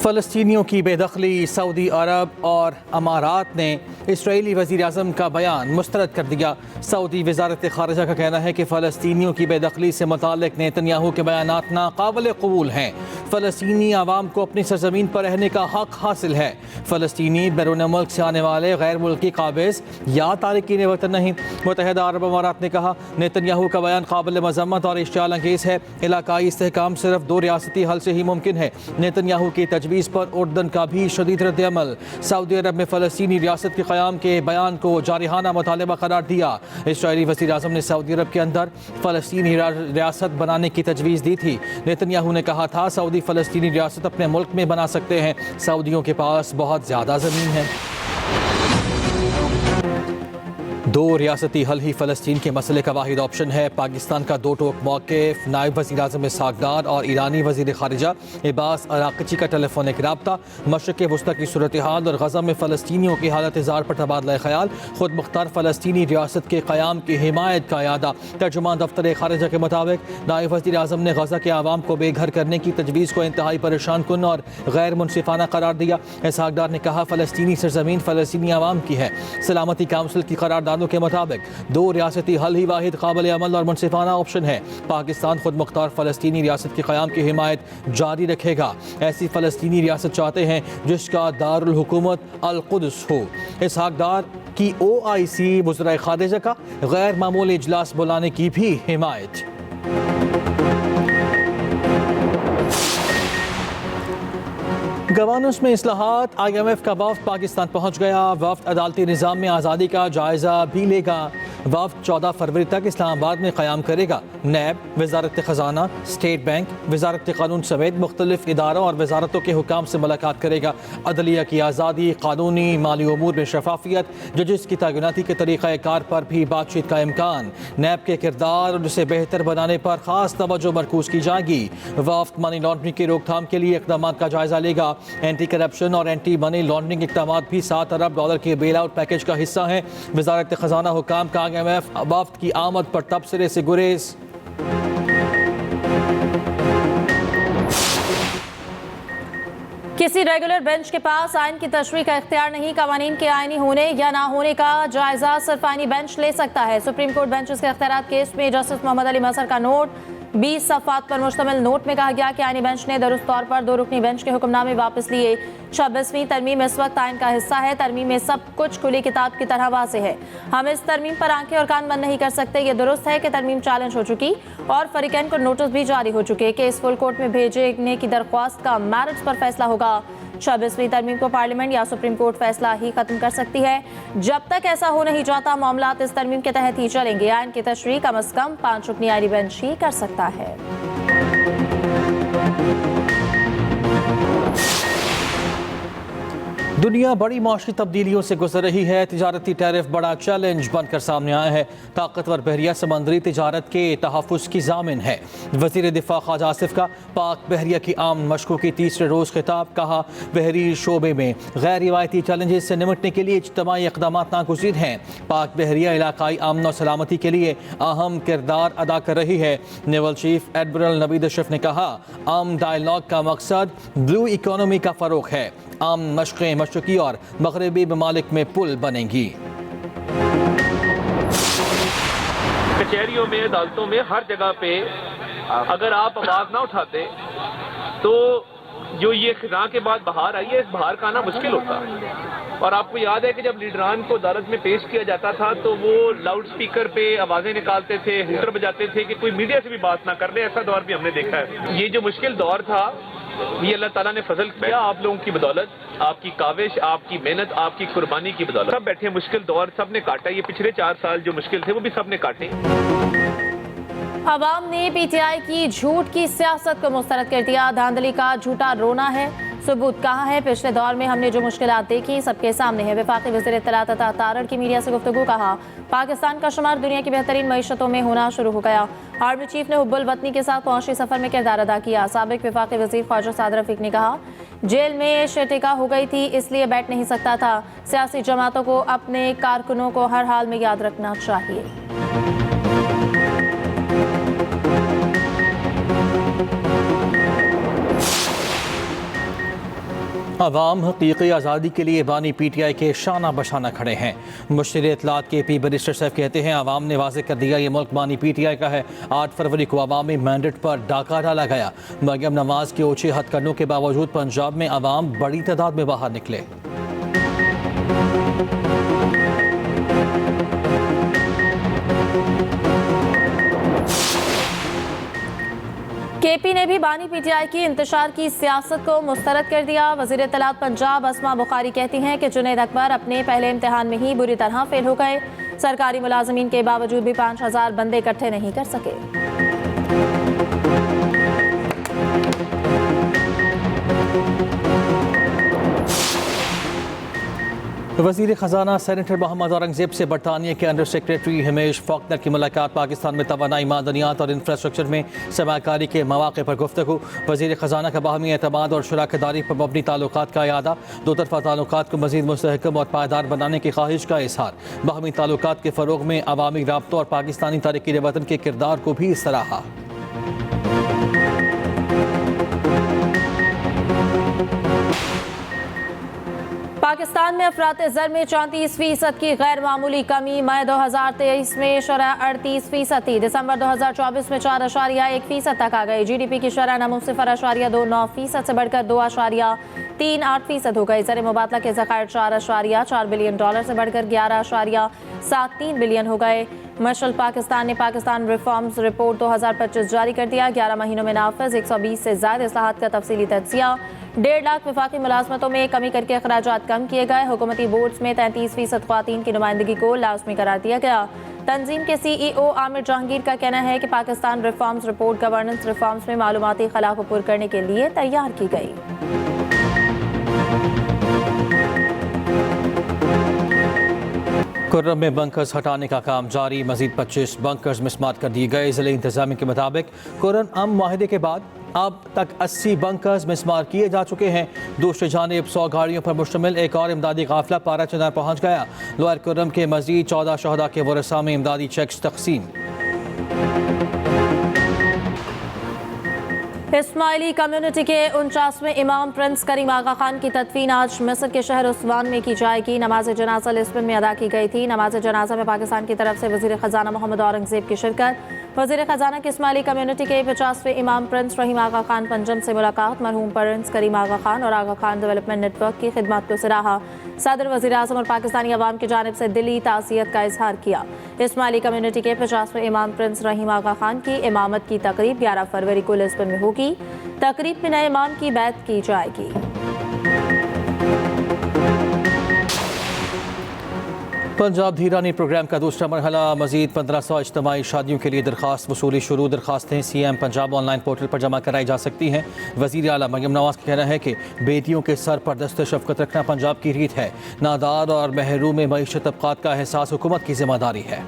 फ़लस्तीनियों की बेदखली, सऊदी अरब और अमारात ने इसराइली वज़ीर-ए-आज़म का बयान मुस्तरद कर दिया। सऊदी वज़ारत ख़ारिजा का कहना है कि फ़लस्तीनियों की बेदखली से मुताल्लिक़ नेतन्याहू के बयानात नाक़ाबिल क़बूल हैं। फ़लस्तीनी आवाम को अपनी सरज़मीन पर रहने का हक़ हासिल है। फ़लस्तीनी बैरून मुल्क से आने वाले गैर मुल्की काबिज़ या तारिकीन वतन नहीं। मुत्तहिदा अरब अमारात ने कहा, नेतन्याहू का बयान काबिल मज़म्मत और इश्तियाल अंगेज़ है। इलाकाई इस्तेहकाम सिर्फ 2 रियासती हल से ही मुमकिन है। नेतन्याहू की तजवीज़ पर उर्दन का भी शदीद रद्द-ए-अमल। सऊदी अरब में फ़लस्तीनी रियासत के क़याम के बयान को जारिहाना मुतालबा करार दिया। इसराइली वज़ीर-ए-आज़म ने सऊदी अरब के अंदर फ़लस्तीनी रियासत बनाने की तजवीज़ दी थी। नेतन्याहू ने कहा था, सऊदी फ़लस्तीनी रियासत अपने मुल्क में बना सकते हैं। सऊदियों के पास बहुत ज़्यादा ज़मीन है। 2 रियासती हल ही फ़लस्तीन के मसले का वाहिद ऑप्शन है। पाकिस्तान का 2 टोक मौक़िफ़। नायब वज़ीर-ए-आज़म इसहाक़ डार और ईरानी वज़ीर ख़ारिजा अब्बास अराक़ची का टेलीफोनिक रब्ता। मशरिक़ वस्ता की सूरत हाल और गज़ा में फ़लस्तीनियों की हालत ज़ार पर तबादला ख़याल। खुद मुख्तार फ़लस्तीनी रियासत के क़याम की हिमायत का इरादा। तर्जुमान दफ्तर ख़ारिजा के मुताबिक नायब वज़ीर-ए-आज़म ने गज़ा के आवाम को बेघर करने की तजवीज़ को इंतहाई परेशान कुन और गैर मुनसिफ़ाना करार दिया। इसहाक़ डार ने कहा, फ़लस्तीनी सरज़मीन फ़लस्तीनी आवाम की है। सलामती काउंसिल की करारदादों के मुताबिक 2 रियासती हल ही वाहिद काबिल अमल और मुनसिफाना ऑप्शन है। पाकिस्तान खुद मुख्तार फ़लस्तीनी रियासत के क़याम की हिमायत जारी रखेगा। ऐसी फ़लस्तीनी रियासत चाहते हैं जिसका दारुल हुकूमत अल कुद्स हो। इसहाक़ डार की OIC वज़राए ख़ारिजा का गैर मामूली इजलास बुलाने की भी हिमायत। गवानूस में इस्लाहात। IMF का वफ़द पाकिस्तान पहुँच गया। वफ़द अदालती निज़ाम में आज़ादी का जायज़ा भी लेगा। वफ़द 14 फरवरी तक इस्लामाबाद में क़याम करेगा। नैब, वज़ारत ख़ज़ाना, स्टेट बैंक, वज़ारत क़ानून समेत मुख्तलिफ इदारों और वज़ारतों के हुकाम से मुलाकात करेगा। अदलिया की आज़ादी, क़ानूनी माली उमूर में शफ़ाफ़ियत, जजिस की तैनाती के तरीक़ाकार पर भी बातचीत का इम्कान। नैब के किरदार और उसे बेहतर बनाने पर ख़ास तवज्जो मरकूज़ की जाएगी। वफ़द मनी लॉन्ड्रिंग की रोकथाम के लिए इक़दाम का जायज़ा लेगा। एंटी करप्शन और एंटी मनी लॉन्ड्रिंग इक़दाम भी $7 अरब के बेल आउट पैकेज का हिस्सा हैं। वज़ारत ख़ज़ाना हुकाम का IMF वफ़द की आमद पर तबसरे से गुरेज। किसी रेगुलर बेंच के पास आइन की तशरीह का इख्तियार नहीं। कवानीन के आइनी होने या ना होने का जायजा सिर्फ आइनी बेंच ले सकता है। सुप्रीम कोर्ट बेंचेस के इख्तियारात केस में जस्टिस मोहम्मद अली मज़हर का नोट। 20 सफ़ात पर मुश्तमिल नोट में कहा गया कि आइनी बेंच ने दुरुस्त तौर पर 2 रुकनी बेंच के हुक्मनामे वापस लिए। 26वीं तरमीम इस वक्त आइन का हिस्सा है। तरमीम में सब कुछ खुली किताब की तरह वाज़ेह है। हम इस तरमीम पर आंखें और कान बंद नहीं कर सकते। ये दुरुस्त है कि तरमीम चैलेंज हो चुकी और फरीकैन को नोटिस भी जारी हो चुके। केस फुल कोर्ट में भेजने की दरख्वास्त का मैरिट्स पर फैसला होगा। 26वीं तरमीम को पार्लियामेंट या सुप्रीम कोर्ट फैसला ही खत्म कर सकती है। जब तक ऐसा हो नहीं जाता, मामलात इस तरमीम के तहत ही चलेंगे। आइन की तशरीह कम अज कम 5 रुकनी आइनी बेंच ही कर सकता है। दुनिया बड़ी माशी तब्दीलियों से गुजर रही है। तिजारती टैरिफ बड़ा चैलेंज बनकर सामने आया है। ताकतवर बहरिया समंदरी तिजारत के तहफ़्फ़ुज़ की ज़ामिन है। वज़ीर दिफ़ा ख्वाजा आसिफ का पाक बहरिया की आम मशकों की तीसरे रोज़ खिताब। कहा, बहरी शोबे में गैर रिवायती चैलेंजेस से निमटने के लिए इज्तमाई इक़दाम नागुज़ीर हैं। पाक बहरिया इलाकाई अमन और सलामती के लिए अहम किरदार अदा कर रही है। Naval chief admiral Naveed Ashraf ने कहा, आम डायलॉग का मकसद ब्लू इकोनॉमी का फ़रोग़ है। आम मशक़ें मशरक़ी और मग़रिबी ममालिक में पुल बनेंगी। कचहरियों में, अदालतों में, हर जगह पे अगर आप आवाज ना उठाते तो जो ये खिज़ां के बाद बहार आई है, इस बहार का आना मुश्किल होता। और आपको याद है कि जब लीडरान को अदालत में पेश किया जाता था तो वो लाउड स्पीकर पे आवाजें निकालते थे, हूटर बजाते थे कि कोई मीडिया से भी बात ना कर ले। ऐसा दौर भी हमने देखा है। ये जो मुश्किल दौर था, ये अल्लाह ताला ने फजल किया आप लोगों की बदौलत, आपकी काविश, आपकी मेहनत, आपकी कुर्बानी की बदौलत। सब बैठे मुश्किल दौर सब ने काटा। ये पिछले 4 साल जो मुश्किल थे वो भी सब ने काटे। अवाम ने PTI की झूठ की सियासत को मुस्तरद कर दिया। धांधली का झूठा रोना है। सबूत कहाँ है? पिछले दौर में हमने जो मुश्किलात देखी सबके सामने है। वफाकी वज़ीर इत्तलात अता तारड़ की मीडिया से गुफ्तगू। कहा, पाकिस्तान का शुमार दुनिया की बेहतरीन मईशतों में होना शुरू हो गया। आर्मी चीफ ने हुब्बुल वतनी के साथ पहुंची सफर में किरदार अदा किया। साबिक वफाकी वज़ीर ख्वाजा साद रफ़ीक ने कहा, जेल में शटिका हो गई थी इसलिए बैठ नहीं सकता था। सियासी जमातों को अपने कारकुनों को हर हाल में याद रखना चाहिए। अवाम हकीकी आज़ादी के लिए बानी PTI के शाना बशाना खड़े हैं। मुश्तिर इत्तलात के पी बैरिस्टर साहब कहते हैं अवाम ने वाज़ेह कर दिया ये मुल्क बानी PTI का है। 8 फरवरी को अवामी मैंडेट पर डाका डाला गया। मरियम नवाज के ऊंचे हथकंडों के बावजूद पंजाब में अवाम बड़ी तादाद में बाहर निकले। KP ने भी बानी PTI की इंतशार की सियासत को मुस्तरद कर दिया। वज़ीर इत्तलात पंजाब अस्मा बुखारी कहती हैं कि जुनैद अकबर अपने पहले इम्तिहान में ही बुरी तरह फेल हो गए। सरकारी मुलाजमीन के बावजूद भी 5000 बंदे इकट्ठे नहीं कर सके। वज़ीर ख़जाना सेनेटर मोहम्मद औरंगज़ेब से बरतानिया के अंडर सेक्रेटरी हिमेश फॉकनर की मुलाकात। पाकिस्तान में तवानाई, मादनियात और इंफ्रास्ट्रक्चर में सरमाकारी के मौक़े पर गुफ्तगू। वज़ीर ख़जाना का बाहमी एतमाद और शराकतदारी पर मबनी ताल्लुकात का इयादा। दो तरफ़ा ताल्लुकात को मज़ीद मुस्तहकम और पायदार बनाने की ख्वाहिश का इज़हार। बाहमी ताल्लुकात के फ़रोग़ में अवामी राब्तों और पाकिस्तानी तारिकीन वतन के किरदार को भी सराहा। पाकिस्तान में अफराते ज़र में 34% की गैर मामूली कमी। मई 2023 में शरह 38% थी। दिसंबर 2024 में 4.1% तक आ गई। GDP की शरह नमो 0.29% से बढ़कर 2.38% हो गई। ज़र मुबादला के ज़खायर $4.4 बिलियन से बढ़कर 11.73 बिलियन हो गए। मशल पाकिस्तान ने पाकिस्तान रिफॉर्म्स रिपोर्ट 2025 जारी कर दिया। 11 महीनों में नाफिज 120 से ज़्यादा इस्लाहात का तफसीली तज्ज़िया। 1.5 लाख वफाकी मुलाजमतों में कमी करके अखराजात कम किए गए। हुकूमती बोर्ड्स में 33% ख्वातीन की नुमाइंदगी को लाज़मी करार दिया गया। तंजीम के CEO आमिर जहांगीर का कहना है कि Pakistan reforms report governance reforms में मालूमाती खला को पुर करने के लिए तैयार की गई। कुर्रम में बंकर्स हटाने का काम जारी। मजीद 25 बंकर्स मिसमार कर दिए गए। जिले इंतजामिया के मुताबिक कुर्रम अमन माहिदे के बाद अब तक 80 बंकर्स मिसमार किए जा चुके हैं। दूसरी जानिब 100 गाड़ियों पर मुश्तमिल एक और इमदादी काफिला पारा चनार पहुँच गया। लोअर कुर्रम के मजीद 14 शहदा के वरसा में इमदादी चेक्स तकसीम। इस्माइली कम्युनिटी के 49वें इमाम प्रिंस करीम आगा खान की तदफीन आज मिस्र के शहर उस्वान में की जाएगी। नमाज जनाजा लिस्बन में अदा की गई थी। नमाज जनाजा में पाकिस्तान की तरफ से वज़ीर ख़जाना मोहम्मद औरंगज़ेब की शिरकत। वज़ीर ख़जाना की इस्माइली कम्युनिटी के 50वें इमाम प्रिंस रहीम आगा खान पंजम से मुलाकात। मरहूम प्रिंस करीम आगा खान और आगा खान डेवलपमेंट नेटवर्क की खिदमत को सराहा। सदर वज़ीर आज़म और पाकिस्तानी अवाम की जानिब से दिली ताज़ियत का इजहार किया। इस्माइली कम्युनिटी के 50वें इमाम प्रिंस रहीम आगा खान की इमामत की तकरीब 11 फरवरी को लिस्बन में होगी। तकरीब में नए इमाम की बैत की जाएगी। पंजाब धीरानी प्रोग्राम का दूसरा मरहला। मजीद 1500 इज्तमाई शादियों के लिए दरखास्त वसूली शुरू। दरखास्तें CM पंजाब ऑनलाइन पोर्टल पर जमा कराई जा सकती हैं। वज़ीर आला मरियम नवाज का कहना है कि बेटियों के सर पर दस्ते शफ़क़त रखना पंजाब की रीत है। नादार और महरूम मईशत तबक़ात का एहसास हुकूमत की जिम्मेदारी है।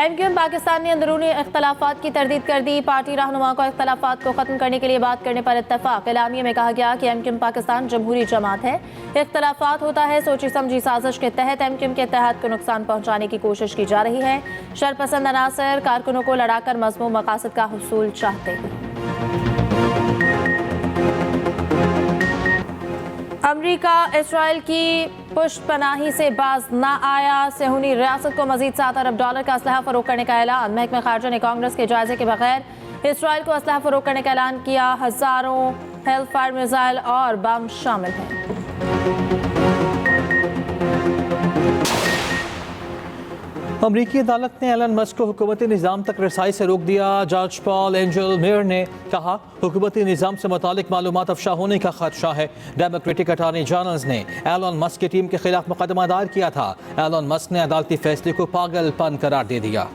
MQM पाकिस्तान ने अंदरूनी इख्तलाफात की तरदीद कर दी। पार्टी रहनुमा को इख्तलाफात को ख़त्म करने के लिए बात करने पर इत्तफाक। एलामिया में कहा गया कि MQM पाकिस्तान जमहूरी जमात है। इख्तलाफात होता है सोची समझी साजिश के तहत MQM के इत्तेहाद को नुकसान पहुँचाने की कोशिश की जा रही है। शरपसंद अनासर कारकुनों को लड़ाकर मज़मूम मकासद का हुसूल चाहते हैं। अमरीका इसराइल की पुष्टपनाही से बाज न आया। सेहूनी रियासत को मजीद $7 अरब का असलहा फरोख्त करने का ऐलान। महकमा खारजा ने कांग्रेस के जायजे के बगैर इसराइल को असलहा फरोख्त करने का ऐलान किया। हजारों हेलफायर मिसाइल और बम शामिल हैं। अमरीकी अदालत ने एलन मस्क को हुकूमती निज़ाम तक रसाई से रोक दिया। जज पॉल एंजल मेयर ने कहा हुकूमती निज़ाम से मुतालिक मालूमात अफशा होने का खदशा है। डेमोक्रेटिक अटॉर्नी जनरल ने एलन मस्क की टीम के खिलाफ मुकदमा दायर किया था। एलन मस्क ने अदालती फैसले को पागलपन करार दे दिया।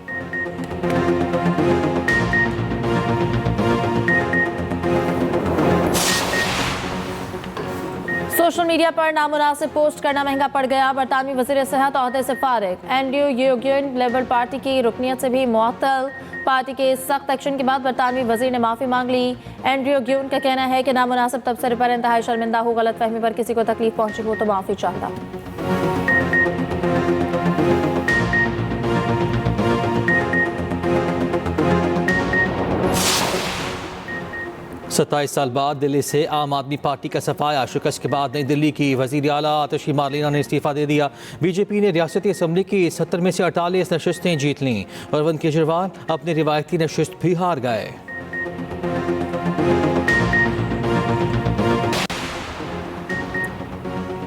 सोशल मीडिया पर नामुनासिब पोस्ट करना महंगा पड़ गया। बरतानवी वज़ीर सेहत ओहदे से फारिग। एंड्रयू यूगिन लेबर पार्टी की रुकनियत से भी मुअत्तल। पार्टी के सख्त एक्शन के बाद बरतानवी वज़ीर ने माफ़ी मांग ली। एंड्रयू यूगिन का कहना है कि नामुनासिब तबसरे पर इंतहाई शर्मिंदा हो। गलत फहमी पर किसी को तकलीफ पहुंची हो तो माफ़ी चाहता। 27 साल बाद दिल्ली से आम आदमी पार्टी का सफाया। शिकस्त के बाद नई दिल्ली की वजीर आला आतिशी मार्लिना ने इस्तीफा दे दिया। बीजेपी ने रियासती असम्बली की 70 में से 48 नशस्तें जीत लीं। अरविंद केजरीवाल अपनी रिवायती नशस्त भी हार गए।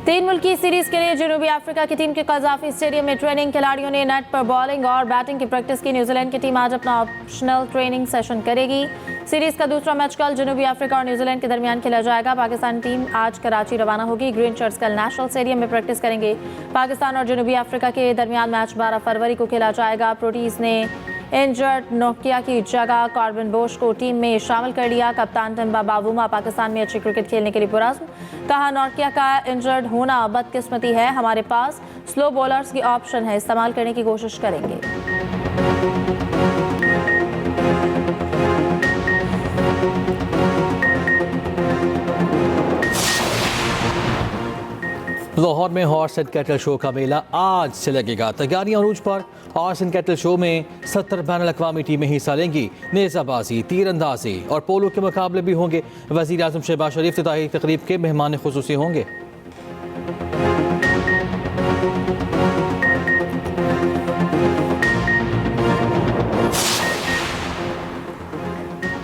तीन मुल्की सीरीज के लिए जनूबी अफ्रीका की टीम के कजाफी स्टेडियम में ट्रेनिंग। खिलाड़ियों ने नेट पर बॉलिंग और बैटिंग की प्रैक्टिस की। न्यूजीलैंड की टीम आज अपना ऑप्शनल ट्रेनिंग सेशन करेगी। सीरीज का दूसरा मैच कल जनूबी अफ्रीका और न्यूजीलैंड के दरमियान खेला जाएगा। पाकिस्तान टीम आज कराची रवाना होगी। ग्रीन शर्ट्स कल नेशनल स्टेडियम में प्रैक्टिस करेंगे। पाकिस्तान और जनूबी अफ्रीका के दरमियान मैच 12 फरवरी को खेला जाएगा। प्रोटीज ने इंजर्ड नोकिया की जगह कॉर्बिन बोश को टीम में शामिल कर लिया। कप्तान टिम्बा बावूमा पाकिस्तान में अच्छी क्रिकेट खेलने के लिए पुरज़्म। कहा, नोकिया का इंजर्ड होना बदकिस्मती है, हमारे पास स्लो बॉलर्स की ऑप्शन है, इस्तेमाल करने की कोशिश करेंगे। लाहौर में हॉर्स एंड कैटल शो का मेला आज से लगेगा। तैयारियां अरूज पर। हॉर्स एंड कैटल शो में 70 बैन अल-अक़वामी टीमें हिस्सा लेंगी। नेज़ाबाजी, तीरंदाजी और पोलो के मुकाबले भी होंगे। वज़ीर आज़म शहबाज शरीफ इफ्तिताही तकरीब के मेहमान खुसूसी होंगे।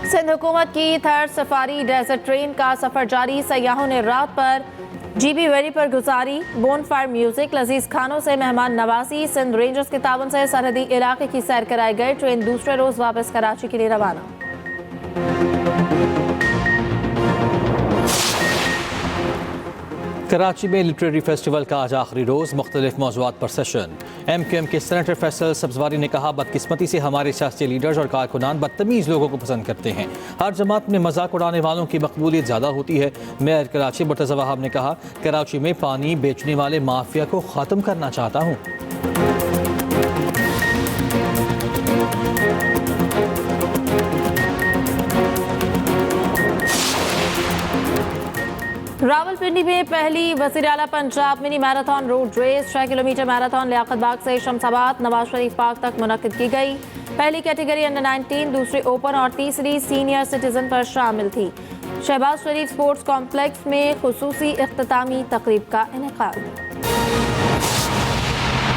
सिंध हुकूमत की थर्ड सफारी डेजर्ट ट्रेन का सफर जारी। सयाहों ने रात पर जीबी वेरी पर गुजारी। बोनफायर म्यूजिक, लजीज खानों से मेहमान नवाजी। सिंध रेंजर्स के ताबन से सरहदी इलाके की सैर कराए गए। ट्रेन दूसरे रोज वापस कराची के लिए रवाना। कराची में लिटरेरी फेस्टिवल का आज आखिरी रोज। मुख्तलिफ मौज़ूआत पर सेशन। MQM के सेनेटर फैसल सब्जवारी ने कहा, बदकिस्मती से हमारे सियासी लीडर्स और कारकुनान बदतमीज़ लोगों को पसंद करते हैं। हर जमात में मजाक उड़ाने वालों की मकबूलियत ज़्यादा होती है। मेयर कराची मुर्तज़ा वहाब ने कहा, कराची में पानी बेचने वाले माफिया को ख़त्म करना चाहता हूँ। रावलपिंडी में पहली वज़ीर आला Punjab mini marathon road race 6 kilometre marathon Liaquat Bagh से शमशाबाद नवाज शरीफ पार्क तक मुनक्किद की गई। पहली कैटेगरी अंडर 19, दूसरी ओपन और तीसरी सीनियर सिटीजन पर शामिल थी। शहबाज शरीफ स्पोर्ट्स कॉम्प्लेक्स में खुसूसी इख्तितामी तकरीब का इनेकाद।